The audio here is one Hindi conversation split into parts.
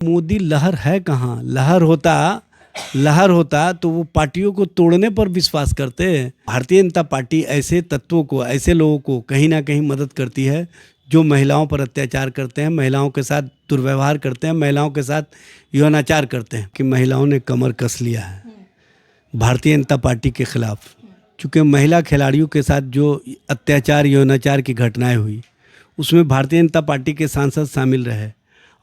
मोदी लहर है कहाँ। लहर होता तो वो पार्टियों को तोड़ने पर विश्वास करते हैं। भारतीय जनता पार्टी ऐसे तत्वों को, ऐसे लोगों को कहीं ना कहीं मदद करती है जो महिलाओं पर अत्याचार करते हैं, महिलाओं के साथ दुर्व्यवहार करते हैं, महिलाओं के साथ यौनाचार करते हैं। कि महिलाओं ने कमर कस लिया है भारतीय जनता पार्टी के खिलाफ, क्योंकि महिला खिलाड़ियों के साथ जो अत्याचार यौनाचार की घटनाएं हुई उसमें भारतीय जनता पार्टी के सांसद शामिल रहे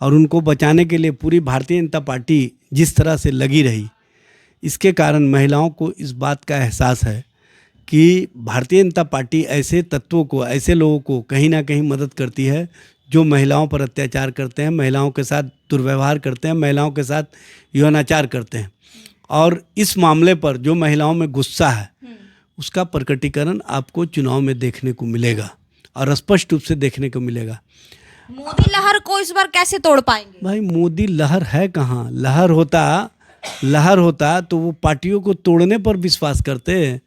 और उनको बचाने के लिए पूरी भारतीय जनता पार्टी जिस तरह से लगी रही, इसके कारण महिलाओं को इस बात का एहसास है कि भारतीय जनता पार्टी ऐसे तत्वों को, ऐसे लोगों को कहीं ना कहीं मदद करती है जो महिलाओं पर अत्याचार करते हैं, महिलाओं के साथ दुर्व्यवहार करते हैं, महिलाओं के साथ यौनाचार करते हैं। और इस मामले पर जो महिलाओं में गुस्सा है उसका प्रकटीकरण आपको चुनाव में देखने को मिलेगा और स्पष्ट रूप से देखने को मिलेगा। मोदी लहर को इस बार कैसे तोड़ पाएंगे? भाई मोदी लहर है कहाँ। लहर होता तो वो पार्टियों को तोड़ने पर विश्वास करते हैं।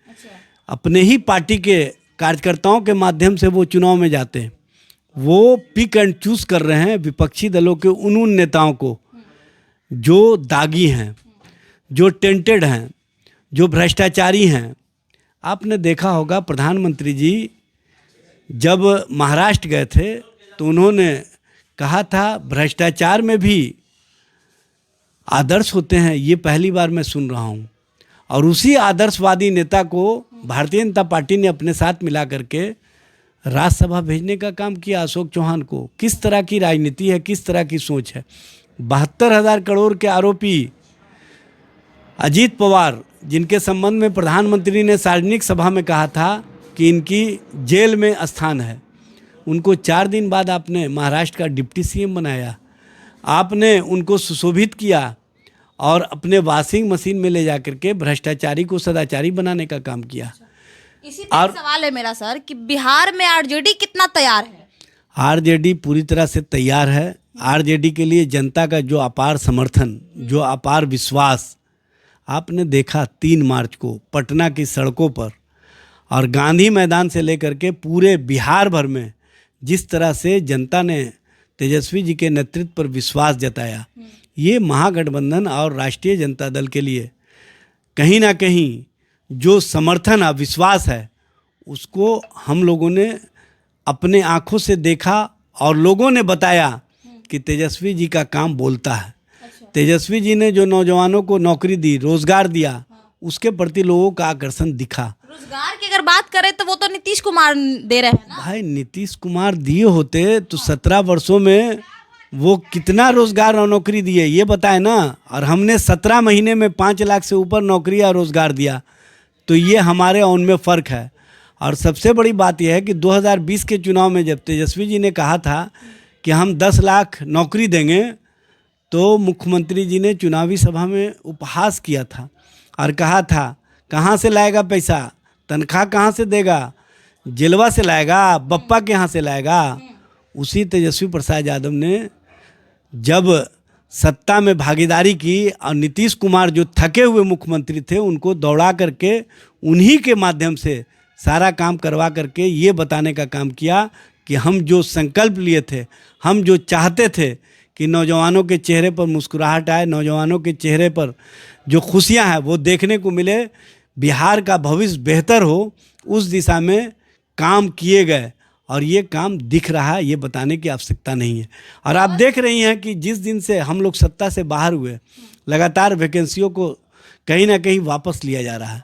अपने ही पार्टी के कार्यकर्ताओं के माध्यम से वो चुनाव में जाते हैं। वो पिक एंड चूज कर रहे हैं विपक्षी दलों के उन नेताओं को जो दागी हैं, जो टेंटेड हैं, जो भ्रष्टाचारी हैं। आपने देखा होगा प्रधानमंत्री जी जब महाराष्ट्र गए थे तो उन्होंने कहा था भ्रष्टाचार में भी आदर्श होते हैं। ये पहली बार मैं सुन रहा हूँ। और उसी आदर्शवादी नेता को भारतीय जनता पार्टी ने अपने साथ मिला करके राज्यसभा भेजने का काम किया। अशोक चौहान को किस तरह की राजनीति है, किस तरह की सोच है। 72,000 करोड़ के आरोपी अजीत पवार, जिनके संबंध में प्रधानमंत्री ने सार्वजनिक सभा में कहा था कि इनकी जेल में स्थान है, उनको 4 दिन बाद आपने महाराष्ट्र का डिप्टी सीएम बनाया। आपने उनको सुशोभित किया और अपने वॉशिंग मशीन में ले जाकर के भ्रष्टाचारी को सदाचारी बनाने का काम किया। इसी पर सवाल है मेरा सर कि बिहार में आरजेडी कितना तैयार है? आरजेडी पूरी तरह से तैयार है। आरजेडी के लिए जनता का जो अपार समर्थन, जो अपार विश्वास आपने देखा 3 मार्च को पटना की सड़कों पर और गांधी मैदान से लेकर के पूरे बिहार भर में जिस तरह से जनता ने तेजस्वी जी के नेतृत्व पर विश्वास जताया, ये महागठबंधन और राष्ट्रीय जनता दल के लिए कहीं ना कहीं जो समर्थन और विश्वास है उसको हम लोगों ने अपने आँखों से देखा और लोगों ने बताया कि तेजस्वी जी का काम बोलता है। तेजस्वी जी ने जो नौजवानों को नौकरी दी, रोजगार दिया, उसके प्रति लोगों का आकर्षण दिखा। रोजगार की अगर बात करें तो वो तो नीतीश कुमार दे रहे हैं ना। भाई नीतीश कुमार दिए होते तो 17 वर्षों में वो कितना रोजगार और नौकरी दिए ये बताए ना। और हमने 17 महीने में 5 लाख से ऊपर नौकरी और रोजगार दिया, तो ये हमारे और उनमें फ़र्क है। और सबसे बड़ी बात यह है कि 2020 के चुनाव में जब तेजस्वी जी ने कहा था कि हम 10 लाख नौकरी देंगे, तो मुख्यमंत्री जी ने चुनावी सभा में उपहास किया था और कहा था कहाँ से लाएगा पैसा, तनख्वाह कहाँ से देगा, जेलवा से लाएगा, बप्पा के यहाँ से लाएगा। उसी तेजस्वी प्रसाद यादव ने जब सत्ता में भागीदारी की और नीतीश कुमार जो थके हुए मुख्यमंत्री थे उनको दौड़ा करके उन्हीं के माध्यम से सारा काम करवा करके ये बताने का काम किया कि हम जो संकल्प लिए थे, हम जो चाहते थे कि नौजवानों के चेहरे पर मुस्कुराहट आए, नौजवानों के चेहरे पर जो खुशियां हैं वो देखने को मिले, बिहार का भविष्य बेहतर हो, उस दिशा में काम किए गए। और ये काम दिख रहा है, ये बताने की आवश्यकता नहीं है। और आप देख रही हैं कि जिस दिन से हम लोग सत्ता से बाहर हुए, लगातार वैकेंसियों को कहीं ना कहीं वापस लिया जा रहा है।